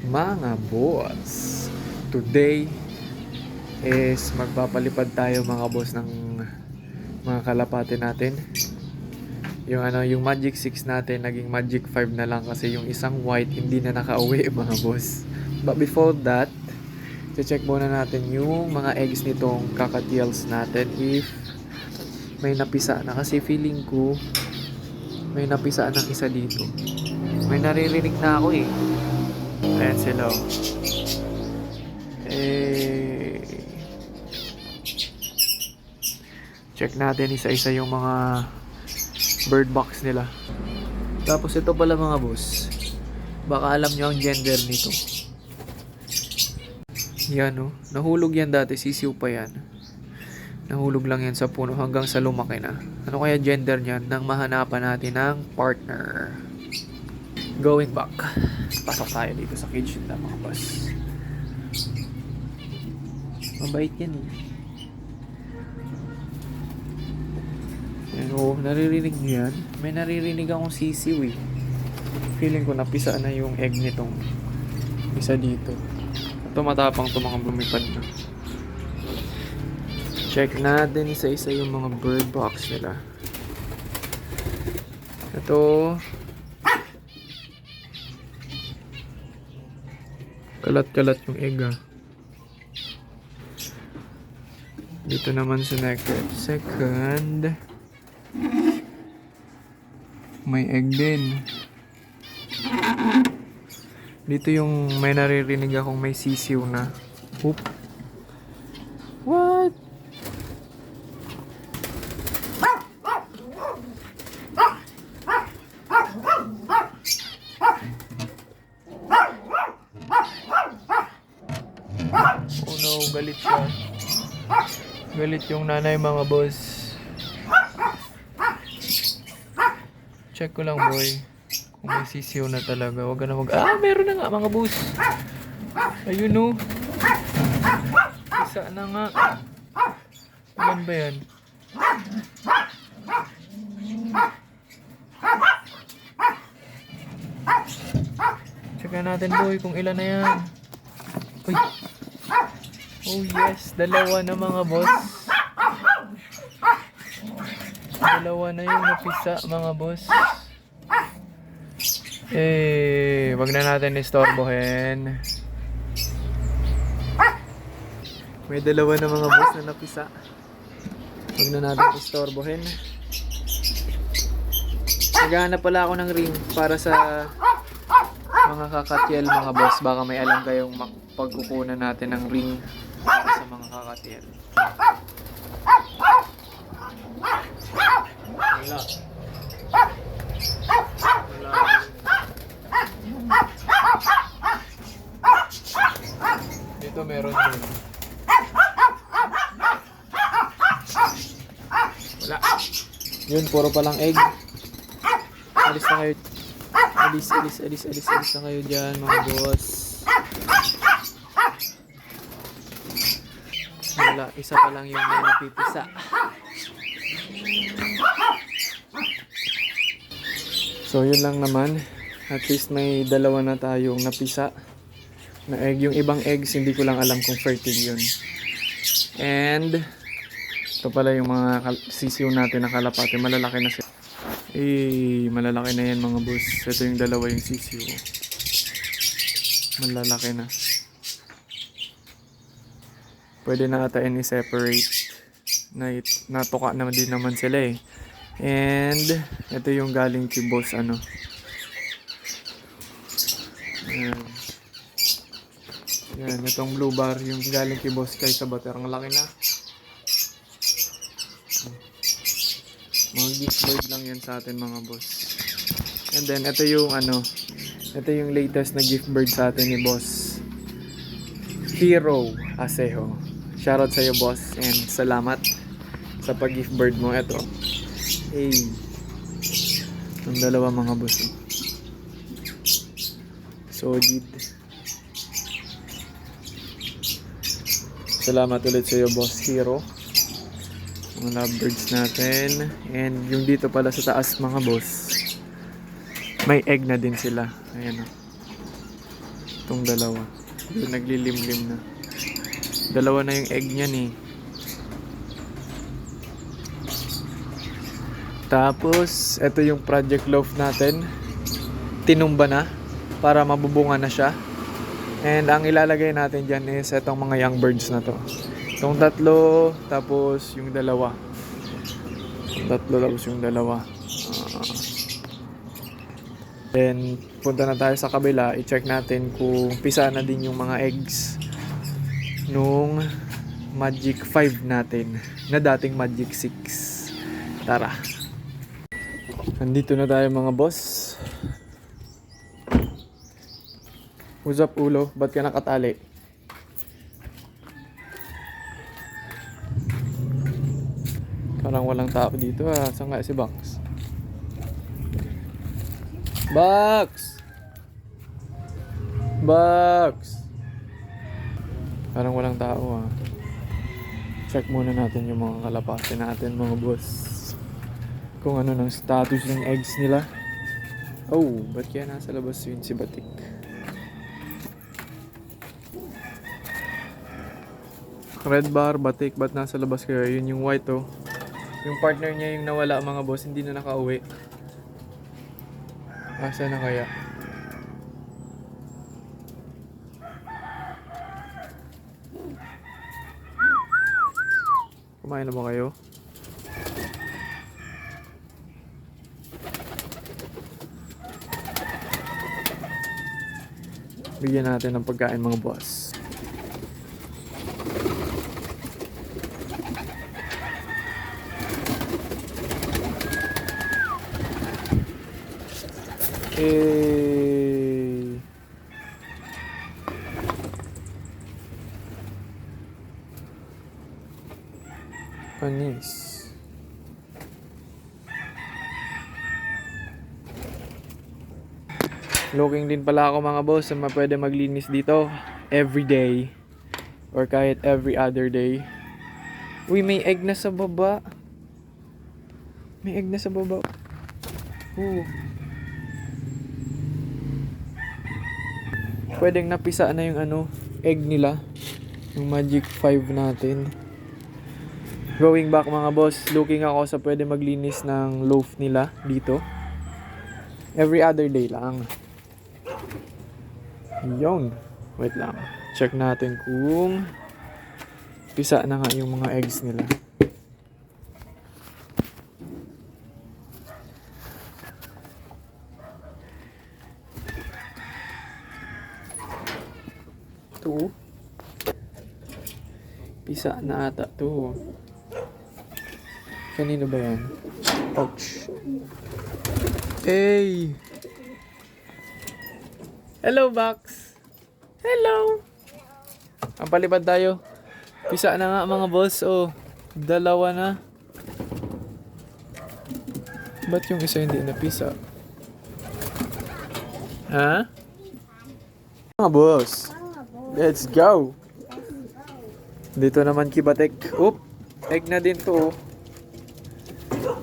Mga boss, today is magpapalipad tayo mga boss ng mga kalapate natin. Yung Magic 6 natin naging Magic 5 na lang kasi yung isang white hindi na nakauwi mga boss. But before that, check muna natin yung mga eggs nitong cockatiels natin if may napisa na, kasi feeling ko may napisa ng isa dito. May naririnig na ako eh. Ayan sila. Check natin isa-isa yung mga bird box nila. Tapos ito pala mga boss, baka alam nyo ang gender nito. Yan oh, nahulog yan dati, sisiw pa yan. Nahulog lang yan sa puno hanggang sa lumaki na. Ano kaya gender niyan nang mahanapan natin ng partner? Going back, pasok tayo dito sa cage nila mga boss. Mabait yan eh. Yan oh, naririnig niyo yan? May naririnig akong sisiw eh. Feeling ko napisa na yung egg nitong isa dito. Ito matapang to mga lumipad na. Check natin isa-isa yung mga bird box nila. Ito, kalat-kalat yung egg ah. Dito naman sa second, may egg din. Dito yung may naririnig akong may sisiw na. Oop. What? Oh no, galit siya. Galit yung nanay mga boss. Check ko lang boy kung may sisiw na talaga. Wag ka na meron na nga mga boss. Ayun no. Isa na nga. Ilan ba yan? Checkan natin boy kung ilan na yan. Uy. Oh yes, dalawa na mga boss. Dalawa na yung napisa mga boss. Wag na natin istorbohin. May dalawa na mga boss na napisa. Wag na natin istorbohin. Naghahanap pala ako ng ring para sa mga kakatiel mga boss. Baka may alam kayong pagkukunan natin ng ring para sa mga kakatiel. Wala. Dito meron din. Wala. Yun, puro palang egg. Alis na kayo. Alis na kayo dyan mga boss. Wala, isa pa lang yung may napipisa. So yun lang naman. At least may dalawa na tayong napisa na egg. Yung ibang eggs hindi ko lang alam kung fertile yun. And ito pala yung mga sisiw natin na kalapate. Malalaki na sila. Malalaki na yan mga boss. Ito yung dalawa yung sisiw. Malalaki na. Pwede na atain i-separate. Natuka naman din naman sila eh. And ito yung galing kay boss ano. Yan, itong blue bar yung galing kay boss kay Sabater. Ang laki na. Mga gift bird lang yan sa atin mga boss. And then ito yung ito yung latest na gift bird sa atin ni boss Hero Asejo. Shoutout sa iyo boss and salamat sa pag-gift bird mo. Ito ang dalawa mga boss. Solid. Salamat ulit sa iyo boss Hero. Mga lovebirds natin. And yung dito pala sa taas mga boss, may egg na din sila. Ayan o. Itong dalawa. Yung naglilimlim na. Dalawa na yung egg niyan eh. Tapos, ito yung project loaf natin. Tinumba na para mabubunga na siya. And ang ilalagay natin dyan is itong mga young birds na to. Itong tatlo, tapos yung dalawa. Tatlo, tapos yung dalawa. Then, punta na tayo sa kabila. I-check natin kung pisa na din yung mga eggs nung Magic 5 natin na dating Magic 6. Tara! Nandito na tayo mga boss. What's up, ulo? Ba't ka nakatali? Parang walang tao dito ah. Saan nga si Box? Box! Box! Parang walang tao ah. Check muna natin yung mga kalapate natin mga boss. Kung ano ng status ng eggs nila. Oh, ba't kaya nasa labas yun si Batik? Red bar, Batik, ba't nasa labas kayo? Yun yung white oh. Yung partner niya yung nawala mga boss, hindi na nakauwi. Asa na kaya? Kumain na ba kayo? Bigyan natin ng pagkain mga boss. Okay. Panis. Looking din pala ako mga boss na pwede maglinis dito every day or kahit every other day. Uy, may egg na sa baba. May egg na sa baba. Pwedeng napisa na yung ano, egg nila. Yung Magic 5 natin. Going back mga boss, looking ako sa pwede maglinis ng loaf nila dito. Every other day lang. Yun. Wait lang. Check natin kung pisa na nga yung mga eggs nila. Ito. Pisa na ata ito. Kanino ba yan? Ouch. Hey! Hello, Box! Hello! Ang palipad tayo. Pisa na nga mga boss. Oh, dalawa na. Ba't yung isa hindi na pisa? Ha? Mga boss. Let's go! Dito naman kibatek. Oop! Egg na din to. Oh.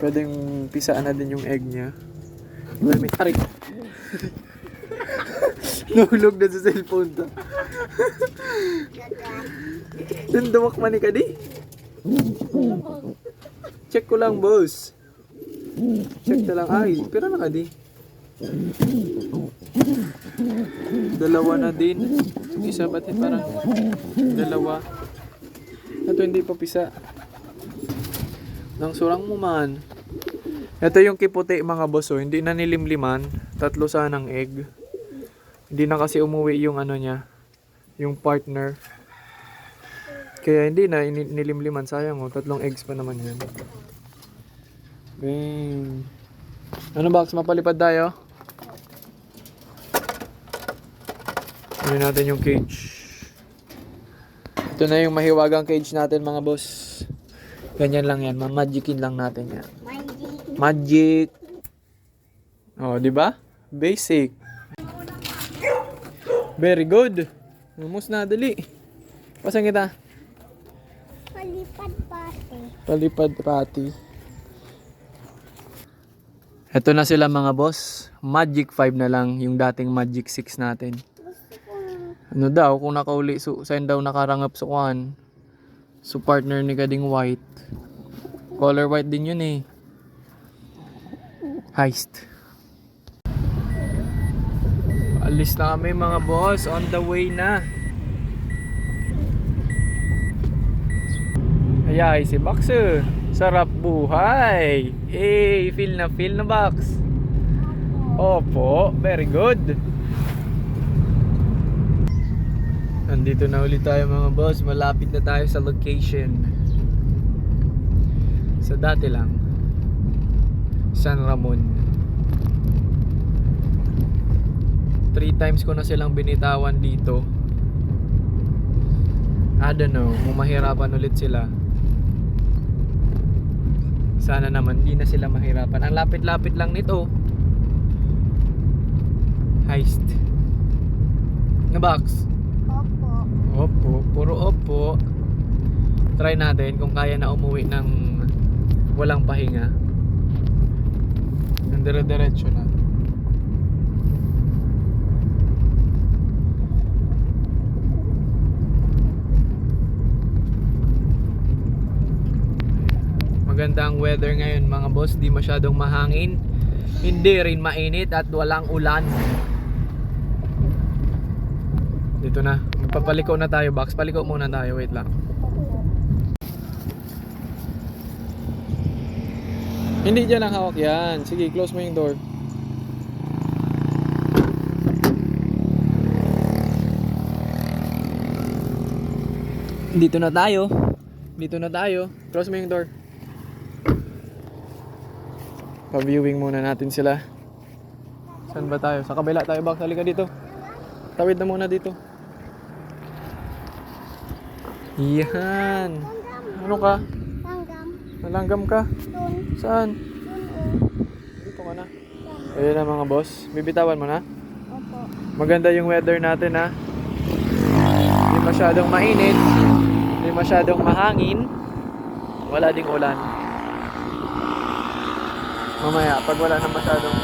Pwedeng pisaan na din yung egg niya. Well, may tarik. Nahulog na sa cellphone to. Nandawak mani ka di. Check ko lang boss. Check na lang. Ay, pero na ka di. Dalawa na din. Isa ba't parang dalawa. Ito hindi pa pisa. Nang surang mo man. Ito yung kiputi mga boss. Oh. Hindi na nilimliman. 3 sanang egg. Hindi na kasi umuwi yung ano niya. Yung partner. Kaya hindi na nilimliman. Sayang oh. 3 eggs pa naman yan. Bang. Ano Box? Mapalipad tayo? Ano natin yung cage. Ito na yung mahiwagang cage natin mga boss. Ganyan lang yan. Mamagicin lang natin yan. Magic. Oh, di ba? Basic. Very good. Almost na dali. Pasan kita? Palipad pati. Palipad pati. Ito na sila mga boss. Magic 5 na lang yung dating Magic 6 natin. Gusto ko ng Ano daw, kung nakauli, saan daw nakarangap sa kuhan. So partner ni Kading White. Color white din yun eh. Heist. Alis na kami mga boss. On the way na. Ayay, si Boxer. Sarap buhay. Hey, feel na Box. Opo, very good. Nandito na ulit tayo mga boss. Malapit na tayo sa location. Sa dati lang, San Ramon. 3 times ko na silang binitawan dito. I don't know kung mahirapan ulit sila. Sana naman di na sila mahirapan. Ang lapit-lapit lang nito. Heist na Box. Opo. Opo, puro opo. Try natin kung kaya na umuwi ng walang pahinga. Ng dire-diretso na. Maganda ang weather ngayon mga boss. Di masyadong mahangin. Hindi rin mainit at walang ulan. Dito na. Papaliko na tayo, Box. Paliko muna tayo. Wait lang. Hindi dyan ang hawak yan. Sige, close mo yung door. Dito na tayo. Dito na tayo. Close mo yung door. Pa-viewing muna natin sila. Saan ba tayo? Sa kabila tayo, Box. Halika dito. Tawid na muna dito. Yan. Ano ka? Langgam. Nalanggam ka? Doon. Saan? Doon Dito ka na. Ayun na mga boss. Bibitawan mo na. Opo. Maganda yung weather natin ha. Hindi masyadong mainit. Hindi masyadong mahangin. Wala ding ulan. Mamaya, pag wala na masyadong...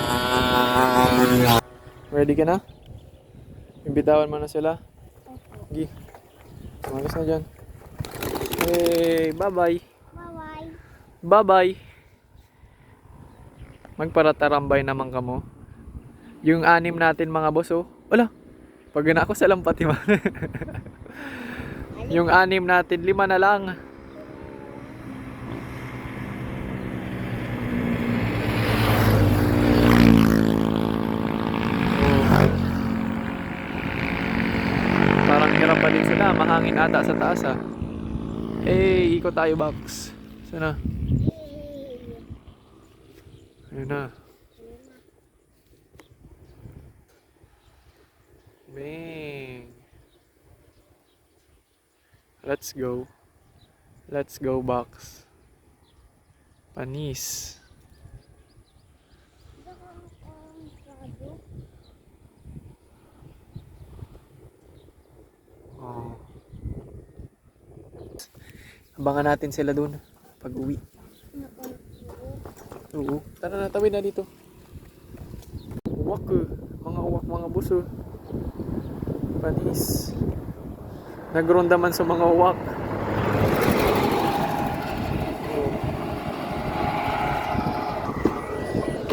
Ready ka na? Imbitawan mo na sila. Gi. Umalis na dyan. Hey, bye-bye. Bye-bye. Bye-bye. Magparatarambay naman ka mo. Yung 6 natin mga boss oh. Wala. Pag na ako sa lampati man. Yung 6 natin, 5 na lang. Parang hirap pa din sila. Mahangin ata sa taas ah. Eh, ikot tayo Box. Sana. Ayun na. Bang. Let's go. Let's go Box. Panis. Oh. Abangan natin sila dun pag uwi. Oo. Tara na, tawid na dito. Uwak eh. Mga uwak, mga buso. Panis. Nagronda man sa mga uwak. Oo.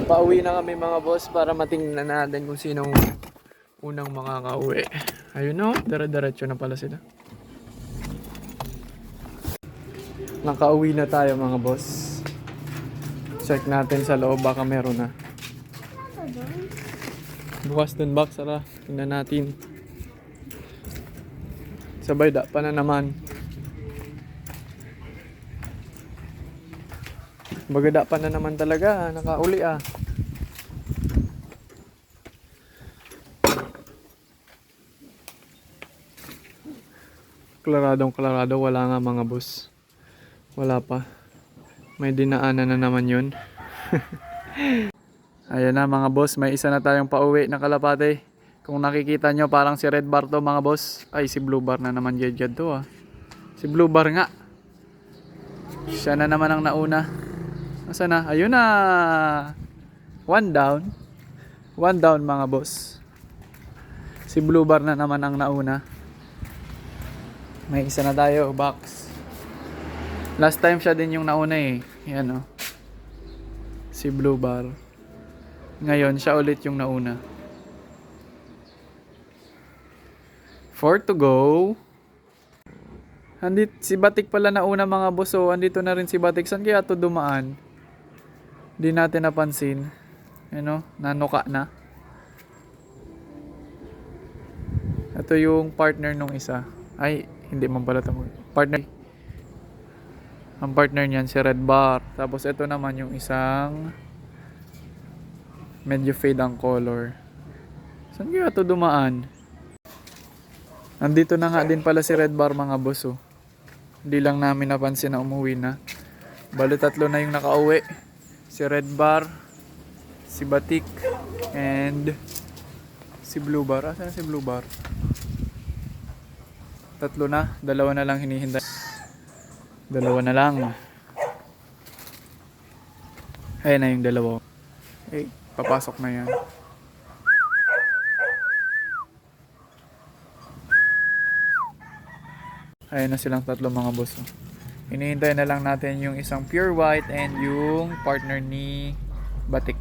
Pauwi na kami mga boss para matingnan natin kung sinong unang makakauwi. Ayun na, dire-diretso na pala sila. Nakauwi na tayo mga boss. Check natin sa loob, baka meron na. Bukas dun Box, tara. Tingnan natin. Sabay da pa na naman. Bagada pa na naman talaga, nakauli ah. Klarado, wala nga mga boss. Wala pa. May dinaanan na naman yun. Ayan na mga boss, may isa na tayong pauwi na kalapate. Kung nakikita nyo parang si Red Bar to mga boss. Ay si Blue Bar na naman gad to ah. Si Blue Bar nga. Siya na naman ang nauna. Asa na? Ayun na. 1 down. 1 down mga boss. Si Si Blue Bar na naman ang nauna. May isa na tayo, box. Last time siya din yung nauna eh. Yan oh. Si Blue Bar. Ngayon, siya ulit yung nauna. 4 to go. Si Batik pala nauna mga boss. So, andito na rin si Batik. Saan kaya to dumaan? Di natin napansin. Ano? Nanuka na. Ito yung partner nung isa. Ay, hindi man pala ito. Partner. Ang partner niyan si Red Bar. Tapos ito naman yung isang medyo fade ang color. Saan kaya ito dumaan? Nandito na nga din pala si Red Bar mga boss oh. Hindi lang namin napansin na umuwi na. Bali 3 na yung nakauwi. Si Red Bar, si Batik, and si Blue Bar. Asan na si Blue Bar? 3 na. 2 na lang hinihintay. 2 na lang. Ayan na yung 2. Eh, papasok na yan. Ayan na silang 3 mga boss. Hinihintay na lang natin yung isang pure white and yung partner ni Batik.